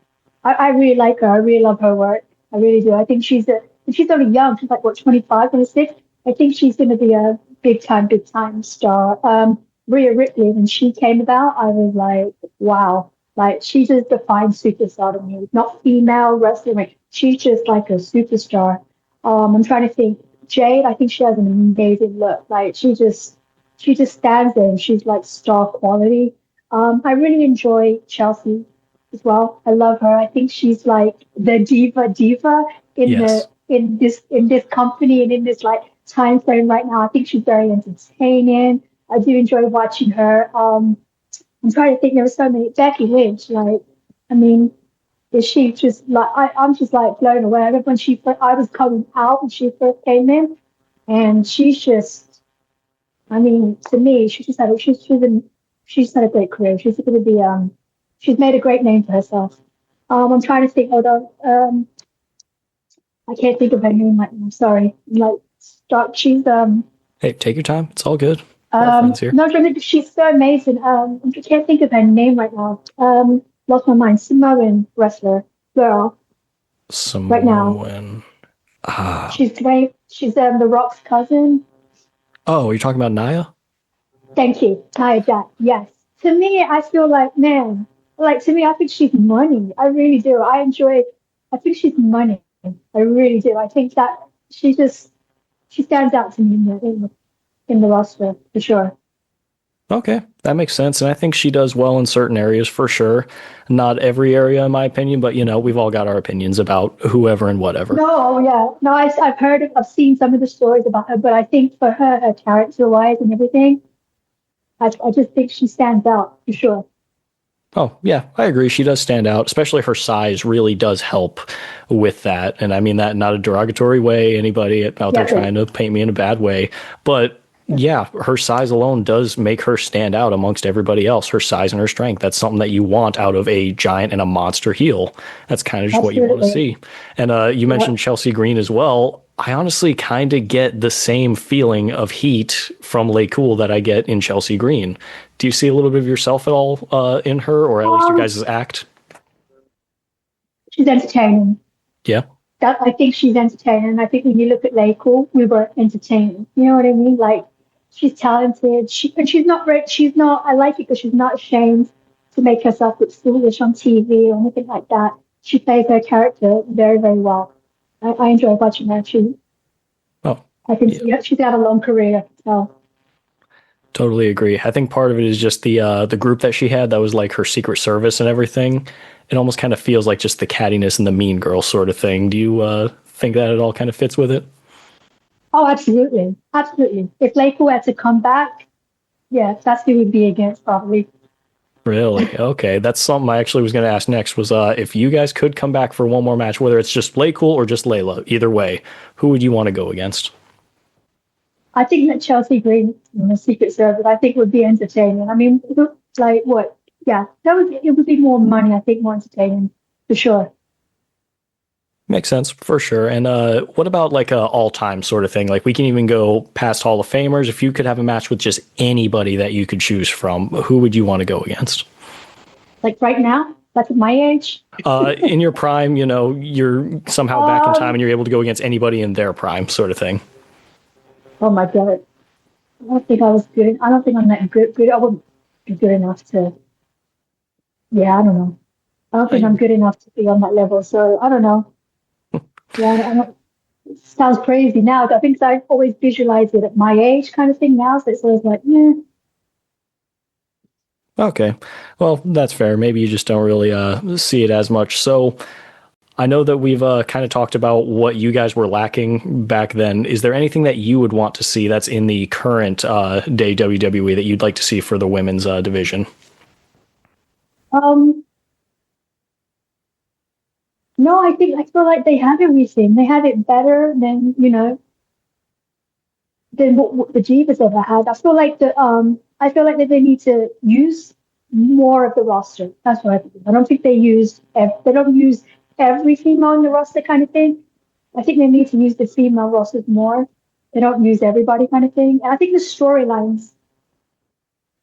I really like her. I really love her work. I really do. I think she's only young. She's like, 25, 26? I think she's going to be a big time star. Rhea Ripley, when she came about, I was like, wow. Like, she just defined superstar to me. Not female wrestling. She's just like a superstar. I'm trying to think. Jade, I think she has an amazing look. Like, she just stands there and she's like star quality. I really enjoy Chelsea as well. I love her. I think she's like the diva in this company and in this like time frame right now. I think she's very entertaining. I do enjoy watching her. I'm trying to think. There were so many. Becky Lynch, like, I mean, is she just like I'm just like blown away. I remember when I was coming out when she first came in, and she's just, I mean, to me, she's had a great career. She's going to be she's made a great name for herself. I'm trying to think. Hold on. I can't think of her name right now. Sorry. She's Hey, take your time. It's all good. She's so amazing. I can't think of her name right now. Lost my mind. Samoan wrestler girl. Samoan. Right now. She's great. She's The Rock's cousin. Oh, you're talking about Naya? Thank you, Nia Jax. Yes. To me, I feel like, man, like to me, I think she's money. I really do. I think she's money. I really do. I think that she stands out to me in the roster for sure. Okay, that makes sense. And I think she does well in certain areas for sure. Not every area, in my opinion, but we've all got our opinions about whoever and whatever. No, yeah. No, I've seen some of the stories about her, but I think for her character-wise and everything, I just think she stands out for sure. Oh, yeah, I agree. She does stand out, especially her size really does help with that. And I mean that in not a derogatory way, anybody out there trying to paint me in a bad way. But yeah, her size alone does make her stand out amongst everybody else, her size and her strength. That's something that you want out of a giant and a monster heel. That's kind of just what you want to see. And you mentioned Chelsea Green as well. I honestly kind of get the same feeling of heat from LayCool that I get in Chelsea Green. Do you see a little bit of yourself at all in her, or at least your guys' act? She's entertaining. Yeah. I think she's entertaining. And I think when you look at LayCool, we were entertaining. You know what I mean? Like, she's talented. She's not, I like it because she's not ashamed to make herself look foolish on TV or anything like that. She plays her character very, very well. I enjoy watching her. I can see she's got a long career. So. Totally agree. I think part of it is just the group that she had that was like her Secret Service and everything. It almost kind of feels like just the cattiness and the mean girl sort of thing. Do you think that it all kind of fits with it? Oh, absolutely. Absolutely. If LayCool had to come back, yeah, that's who we'd be against probably. Really? Okay. That's something I actually was going to ask next was if you guys could come back for one more match, whether it's just LayCool or just Layla, either way, who would you want to go against? I think that Chelsea Green in the Secret Service, I think would be entertaining. I mean, like what? Yeah, it would be more money. I think more entertaining for sure. Makes sense for sure. And what about like a all-time sort of thing? Like we can even go past Hall of Famers. If you could have a match with just anybody that you could choose from, who would you want to go against? Like right now? Like at my age? In your prime, you're somehow back in time and you're able to go against anybody in their prime sort of thing. Oh my God. I don't think I was good. I don't think I'm that good. I wouldn't be good enough to. Yeah, I don't know. I don't think I'm good enough to be on that level. So I don't know. Yeah, I don't. It sounds crazy now. I think I always visualize it at my age kind of thing now. So it's always like, yeah. Okay. Well, that's fair. Maybe you just don't really see it as much. So I know that we've kind of talked about what you guys were lacking back then. Is there anything that you would want to see that's in the current day WWE that you'd like to see for the women's division? No, I feel like they have everything. They have it better than than what the Divas ever had. I feel like that they need to use more of the roster. That's what I think. I don't think they don't use every female on the roster kind of thing. I think they need to use the female rosters more. They don't use everybody kind of thing. And I think the storylines.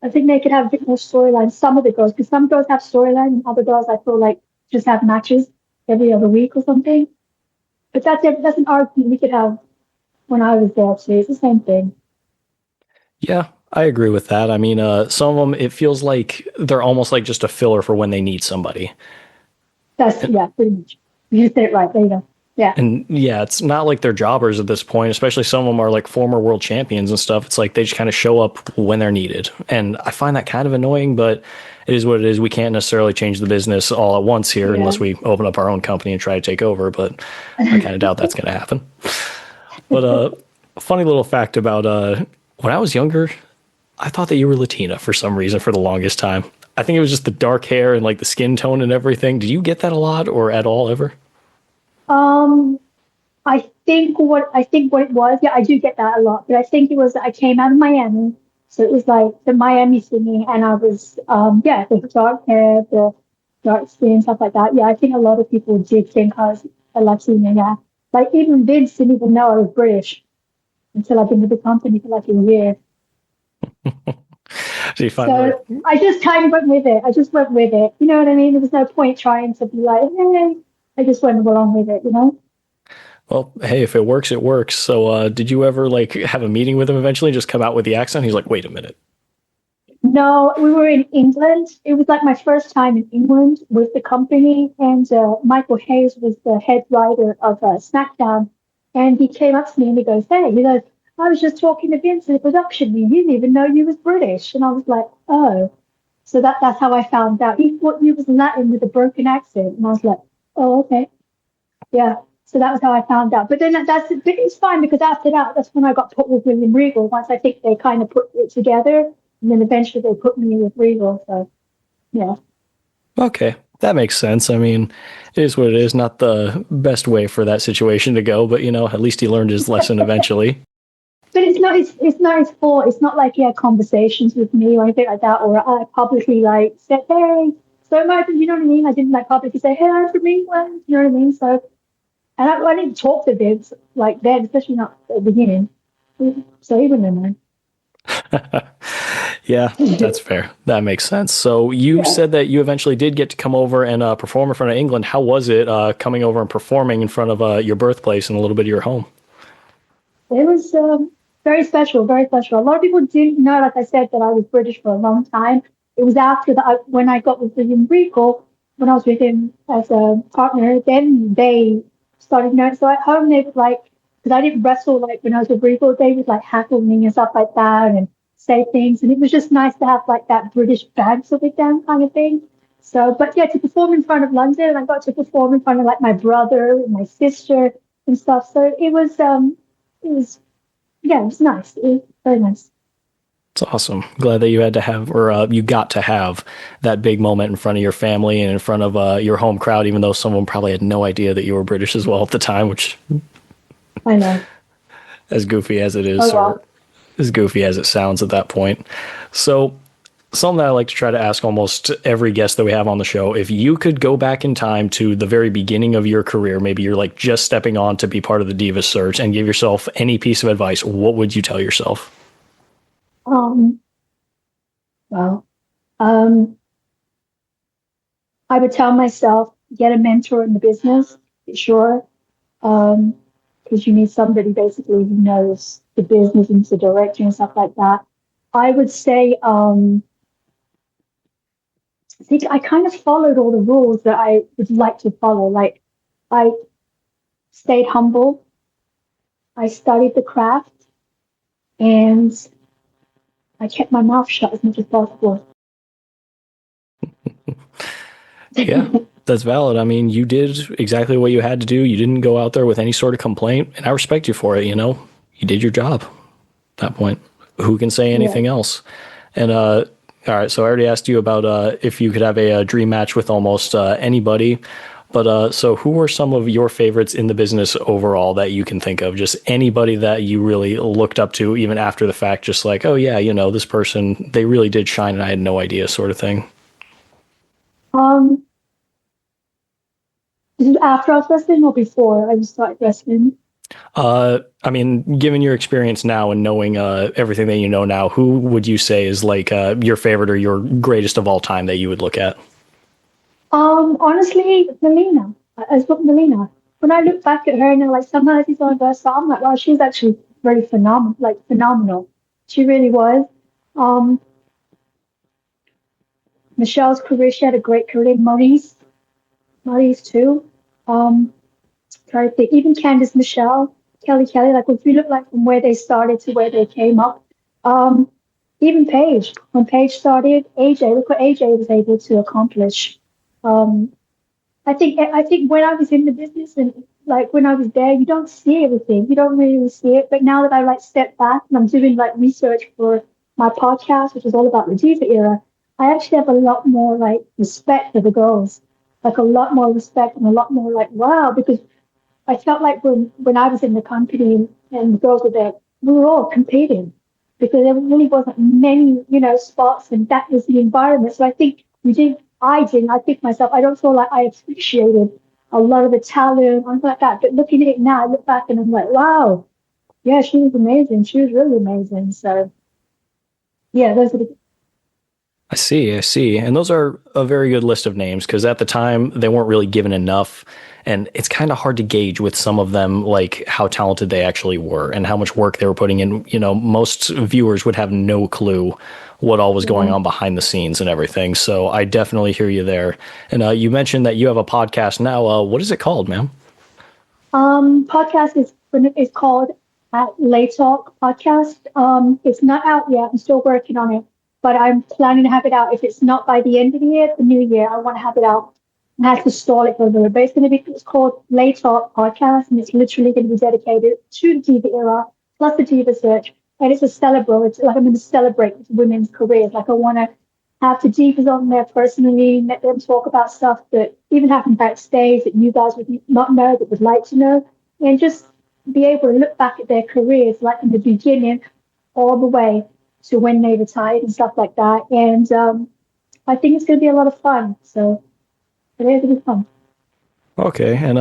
I think they could have a bit more storylines. Some of the girls, because some girls have storylines, and other girls I feel like just have matches every other week or something. But that's an argument we could have when I was there too. It's the same thing. Yeah, I agree with that. I mean, some of them, it feels like they're almost like just a filler for when they need somebody. Pretty much. You said it right. There you go. Yeah. And yeah, it's not like they're jobbers at this point, especially some of them are like former world champions and stuff. It's like they just kind of show up when they're needed. And I find that kind of annoying, but it is what it is. We can't necessarily change the business all at once here unless we open up our own company and try to take over. But I kind of doubt that's going to happen. But a funny little fact about when I was younger, I thought that you were Latina for some reason for the longest time. I think it was just the dark hair and like the skin tone and everything. Did you get that a lot or at all ever? I think what it was, yeah, I do get that a lot, but I think it was that I came out of Miami, so it was like the Miami singing, and I was, the dark hair, the dark skin, stuff like that. Yeah, I think a lot of people did think I was a Latina, yeah. Like even Vince didn't even know I was British until I've been with the company for like a year. So I just kind of went with it. You know what I mean? There was no point trying to be like, hey, I just went along with it, Well, hey, if it works, it works. So, did you ever like have a meeting with him eventually? Just come out with the accent? He's like, wait a minute. No, we were in England. It was like my first time in England with the company, and Michael Hayes was the head writer of SmackDown, and he came up to me and he goes, I was just talking to Vince in the production meeting. He didn't even know you was British, and I was like, oh, so that's how I found out. He thought you was Latin with a broken accent, and I was like, oh, okay, yeah. So that was how I found out. But then but it's fine because after that, that's when I got put with William Regal. Once I think they kind of put it together. And then eventually they put me with Regal. So, yeah. Okay, that makes sense. I mean, it is what it is. Not the best way for that situation to go, but at least he learned his lesson eventually. But it's not his fault. It's not like he had conversations with me or anything like that, or I publicly like said, hey, so much, you know what I mean? I didn't like publicly say, hey, I'm from England, you know what I mean? So, and I didn't talk to Vince like then, especially not at the beginning. So he wouldn't have known. Yeah, that's fair. That makes sense. So you said that you eventually did get to come over and perform in front of England. How was it coming over and performing in front of your birthplace and a little bit of your home? It was very special, very special. A lot of people didn't know, like I said, that I was British for a long time. It was after that when I got with William Regal, when I was with him as a partner, then they started knowing. So at home, they would like, because I didn't wrestle like when I was with Regal, they would like heckle me and stuff like that and say things. And it was just nice to have like that British banter with them kind of thing. So, but yeah, to perform in front of London, I got to perform in front of like my brother and my sister and stuff. So it was yeah, it was nice. It was very nice. It's awesome. Glad that you had to have, or you got to have that big moment in front of your family and in front of your home crowd, even though some of them probably had no idea that you were British as well at the time, which I know. As goofy as it is, Oh, wow. or as goofy as it sounds at that point. So something that I like to try to ask almost every guest that we have on the show, if you could go back in time to the very beginning of your career, maybe you're like just stepping on to be part of the Diva search and give yourself any piece of advice, what would you tell yourself? Well, um, I would tell myself, get a mentor in the business, sure. Because you need somebody basically who knows the business and the director and stuff like that. I would say, I think I kind of followed all the rules that I would like to follow. Like, I stayed humble, I studied the craft, and I kept my mouth shut as much as possible. Yeah, that's valid. I mean, you did exactly what you had to do. You didn't go out there with any sort of complaint, and I respect you for it. You did your job at that point. Who can say anything else? And all right, so I already asked you about if you could have a dream match with almost anybody. But so who are some of your favorites in the business overall that you can think of? Just anybody that you really looked up to, even after the fact, just like, oh yeah, this person, they really did shine and I had no idea, sort of thing. This is after I was wrestling or before I started wrestling? I mean, given your experience now and knowing everything that you know now, who would you say is like your favorite or your greatest of all time that you would look at? Honestly, Melina. I was with Melina. When I look back at her and like sometimes she's on verse, I'm like, wow, she's actually very phenomenal. She really was. Michelle's career, she had a great career. Maurice too. Try to think, even Candice Michelle, Kelly, like if you look like from where they started to where they came up. Even Paige, when Paige started, AJ, look what AJ was able to accomplish. I think when I was in the business and like when I was there, you don't see everything. You don't really see it. But now that I like step back and I'm doing like research for my podcast, which is all about the Diva era, I actually have a lot more like respect for the girls, like a lot more respect and a lot more like wow, because I felt like when I was in the company and the girls were there, we were all competing because there really wasn't many, spots, and that was the environment. So I think I think myself, I don't feel like I appreciated a lot of the talent, and like that. But looking at it now, I look back and I'm like, wow, yeah, she was amazing. She was really amazing. So yeah, those are the I see, I see. And those are a very good list of names because at the time they weren't really given enough. And it's kind of hard to gauge with some of them, like how talented they actually were and how much work they were putting in. You know, most viewers would have no clue what all was going on behind the scenes and everything. So I definitely hear you there. And you mentioned that you have a podcast now. What is it called, ma'am? Podcast is called Lay Talk Podcast. It's not out yet. I'm still working on it, but I'm planning to have it out. If it's not by the end of the year, the new year, I want to have it out. I have to stall it for a little bit. It's called Lay Talk Podcast, and it's literally going to be dedicated to the Diva era plus the Diva search. And it's a celebrate. It's like I'm going to celebrate women's careers. Like I want to have the Divas on there personally, let them talk about stuff that even happened backstage that you guys would not know, that would like to know, and just be able to look back at their careers, like from the beginning all the way to when they retired and stuff like that. And I think it's going to be a lot of fun. So it's going to be fun. Okay, and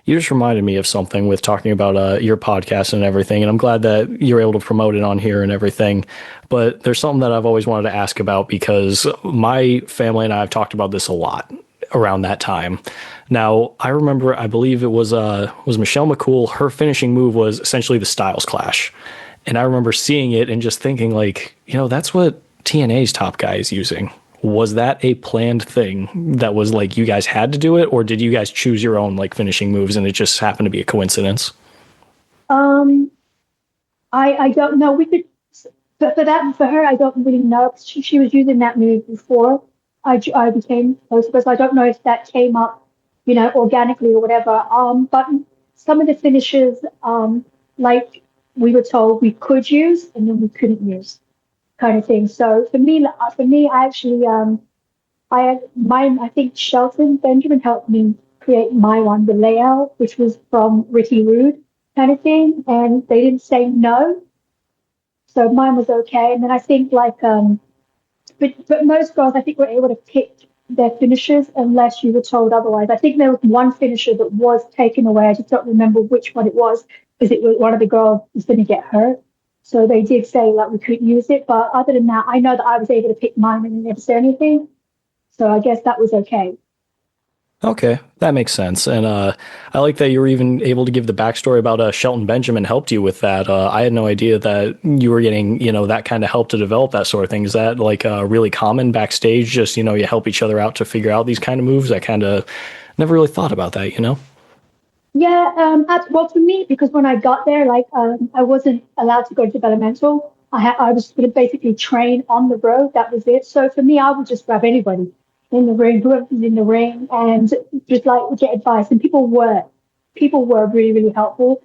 you just reminded me of something with talking about your podcast and everything, and I'm glad that you're able to promote it on here and everything. But there's something that I've always wanted to ask about because my family and I have talked about this a lot around that time. Now, I remember, I believe it was Michelle McCool. Her finishing move was essentially the Styles Clash, and I remember seeing it and just thinking, like, you know, that's what TNA's top guy is using. Was that a planned thing that was like you guys had to do it, or did you guys choose your own like finishing moves and it just happened to be a coincidence? I don't know. We could, but for her, I don't really know. She was using that move before I became close to her, so I don't know if that came up, you know, organically or whatever. But some of the finishes, like we were told we could use and then we couldn't use, kind of thing. So for me, I actually, I had mine. I think Shelton Benjamin helped me create my one, the layout, which was from Ricky Rude kind of thing, and they didn't say no, so mine was okay. And then I think like, but most girls I think were able to pick their finishers unless you were told otherwise. I think there was one finisher that was taken away. I just don't remember which one it was because it was one of the girls was going to get hurt. So they did say like we couldn't use it, but other than that, I know that I was able to pick mine and they never said anything. So I guess that was okay. Okay, that makes sense. And I like that you were even able to give the backstory about Shelton Benjamin helped you with that. I had no idea that you were getting, you know, that kind of help to develop that sort of thing. Is that like really common backstage? Just, you know, you help each other out to figure out these kind of moves? I kind of never really thought about that, you know? Yeah, well, for me, because when I got there, like, I wasn't allowed to go to developmental. I was going to basically train on the road. That was it. So for me, I would just grab anybody in the ring, whoever was in the ring, and just like get advice. And people were really, really helpful.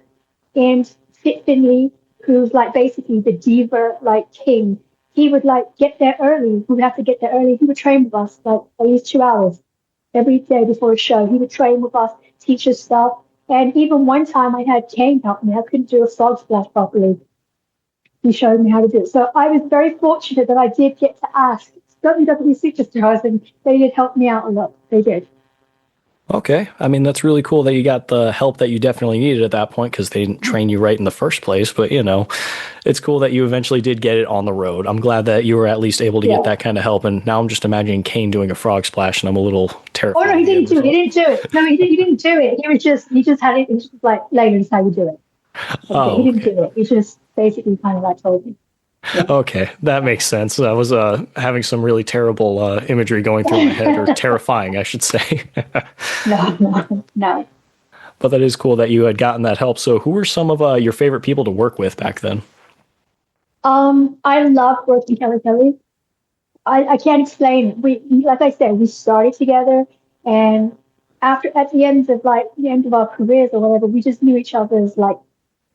And Fit Finley, who's like basically the diva, like king, he would like get there early. We would have to get there early. He would train with us like at least 2 hours every day before a show. He would train with us, teach us stuff. And even one time I had Kane help me. I couldn't do a frog splash properly. He showed me how to do it. So I was very fortunate that I did get to ask WWE superstars, and they did help me out a lot. They did. Okay. I mean, that's really cool that you got the help that you definitely needed at that point because they didn't train you right in the first place. But, you know, it's cool that you eventually did get it on the road. I'm glad that you were at least able to get that kind of help. And now I'm just imagining Kane doing a frog splash, and I'm a little terrified. Oh, no, he didn't do it. He didn't do it. No, he didn't do it. He just had it. It was just like, Layla, this is how you do it. He didn't do it. He just basically kind of like told me. Yeah. Okay, that makes sense. I was having some really terrible imagery going through my head, or terrifying, I should say. No. But that is cool that you had gotten that help. So who were some of your favorite people to work with back then? I love working Kelly. I can't explain. Like I said, we started together, and at the end of our careers or whatever, we just knew each other's like.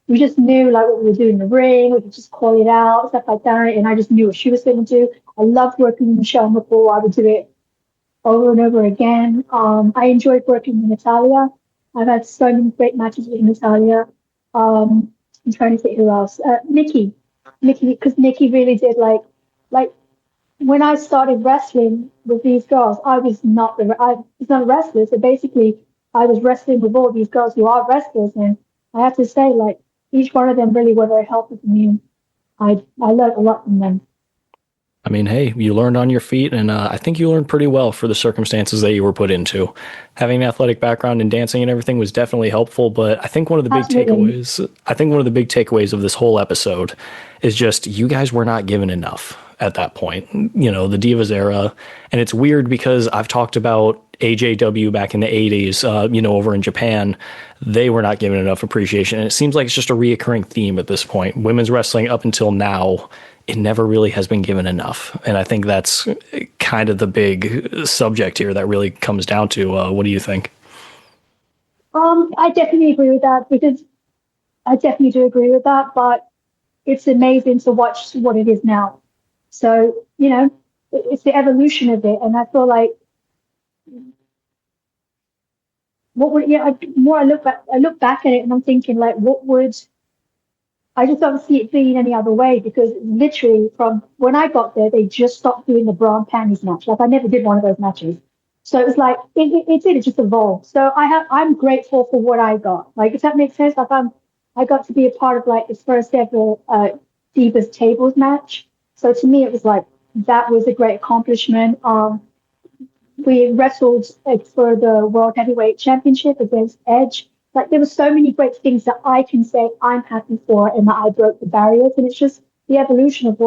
We just knew like what we were doing in the ring. We could just call it out, stuff like that. And I just knew what she was going to do. I loved working with Michelle McCool. I would do it over and over again. I enjoyed working with Natalia. I've had so many great matches with Natalia. I'm trying to think who else. Nikki, because Nikki really did like when I started wrestling with these girls, I was not a wrestler. So basically, I was wrestling with all these girls who are wrestlers, and I have to say, like, each one of them really were very helpful to me. I learned a lot from them. I mean, hey, you learned on your feet, and I think you learned pretty well for the circumstances that you were put into. Having an athletic background and dancing and everything was definitely helpful, but I think one of the big takeaways of this whole episode is just you guys were not given enough at that point. You know, the Divas era, and it's weird because I've talked about AJW back in the 80s, over in Japan. They were not given enough appreciation, and it seems like it's just a reoccurring theme at this point. Women's wrestling up until now, it never really has been given enough. And I think that's kind of the big subject here that really comes down to. What do you think? I definitely agree with that, because I definitely do agree with that, but it's amazing to watch what it is now. So, it's the evolution of it. And I feel like I look back at it and I'm thinking, like, I just don't see it being any other way, because literally from when I got there, they just stopped doing the bra and panties match. Like, I never did one of those matches. So it was like, it just evolved. So I'm grateful for what I got. Like, if that makes sense, like I got to be a part of like this first ever Divas tables match. So to me, it was like, that was a great accomplishment. We wrestled for the World Heavyweight Championship against Edge. Like, there were so many great things that I can say I'm happy for, and that I broke the barriers. And it's just the evolution of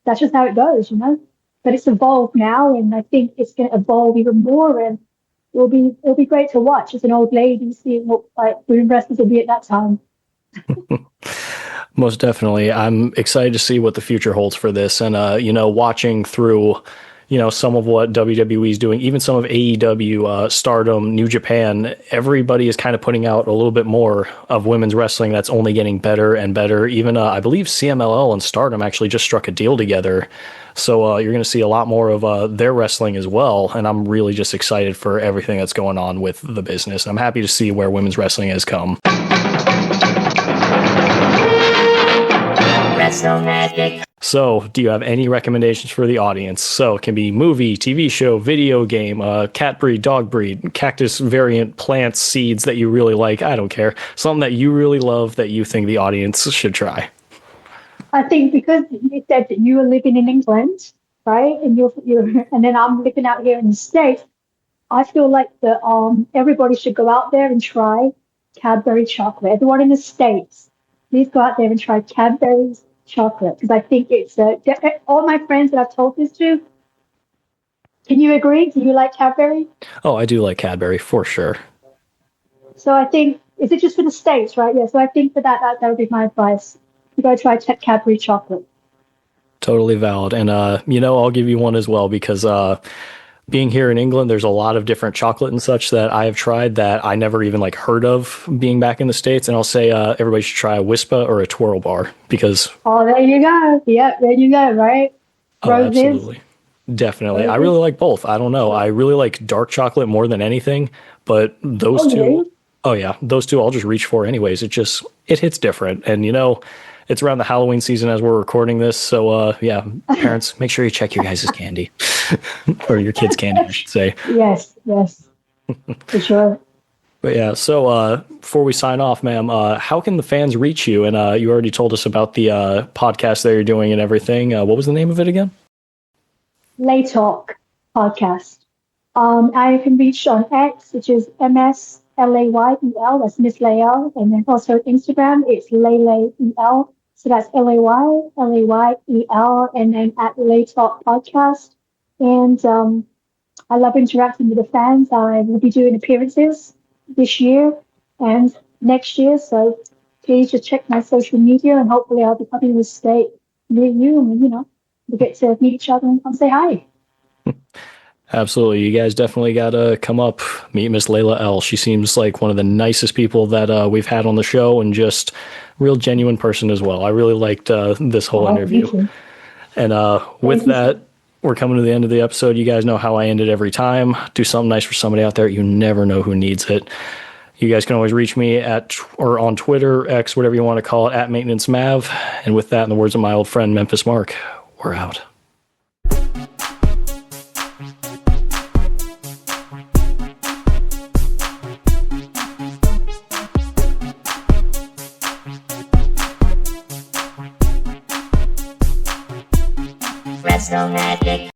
that's just how it goes, But it's evolved now, and I think it's going to evolve even more, and it'll be great to watch as an old lady, seeing what like women wrestlers will be at that time. Most definitely. I'm excited to see what the future holds for this. And, watching through, some of what WWE is doing, even some of AEW, Stardom, New Japan, everybody is kind of putting out a little bit more of women's wrestling that's only getting better and better. Even, I believe CMLL and Stardom actually just struck a deal together. So you're going to see a lot more of their wrestling as well. And I'm really just excited for everything that's going on with the business. I'm happy to see where women's wrestling has come. Wrestle Magic. So, do you have any recommendations for the audience? So, it can be movie, TV show, video game, cat breed, dog breed, cactus variant, plants, seeds that you really like. I don't care. Something that you really love that you think the audience should try. I think because you said that you were living in England, right? And and then I'm living out here in the States. I feel like everybody should go out there and try Cadbury chocolate. Everyone in the States, please go out there and try Cadbury's chocolate, because I think it's all my friends that I've told this to. Can you agree? Do you like Cadbury? Oh, I do like Cadbury for sure. So I think, is it just for the States, right? Yeah. So I think for that would be my advice. You go try Cadbury chocolate. Totally valid. And I'll give you one as well, because being here in England, there's a lot of different chocolate and such that I have tried that I never even heard of being back in the States. And I'll say everybody should try a Wispa or a Twirl bar, because... Oh, there you go. Yep, there you go, right? Oh, absolutely. Definitely. Roses. I really like both. I don't know. I really like dark chocolate more than anything, but those two... Really? Oh, yeah. Those two I'll just reach for anyways. It hits different. And, it's around the Halloween season as we're recording this. So, parents, make sure you check your guys' candy. Or your kids' candy, I should say. Yes. For sure. But yeah, so before we sign off, ma'am, how can the fans reach you? And you already told us about the podcast that you're doing and everything. What was the name of it again? Lay Talk Podcast. I can reach on X, which is MSLAYEL. That's Miss Layel. And then also Instagram, it's LayLayEL. So that's LayLayEL, and then at Lay Talk Podcast. And I love interacting with the fans. I will be doing appearances this year and next year. So please just check my social media, and hopefully I'll be coming to a state near you, and we'll get to meet each other and come say hi. Absolutely. You guys definitely got to come up, meet Miss Layla L. She seems like one of the nicest people that we've had on the show, and just real genuine person as well. I really liked this whole interview. And with that, we're coming to the end of the episode. You guys know how I end it every time. Do something nice for somebody out there. You never know who needs it. You guys can always reach me or on Twitter, X, whatever you want to call it, at Maintenance Mav. And with that, in the words of my old friend Memphis Mark, we're out. Wrestle Magic.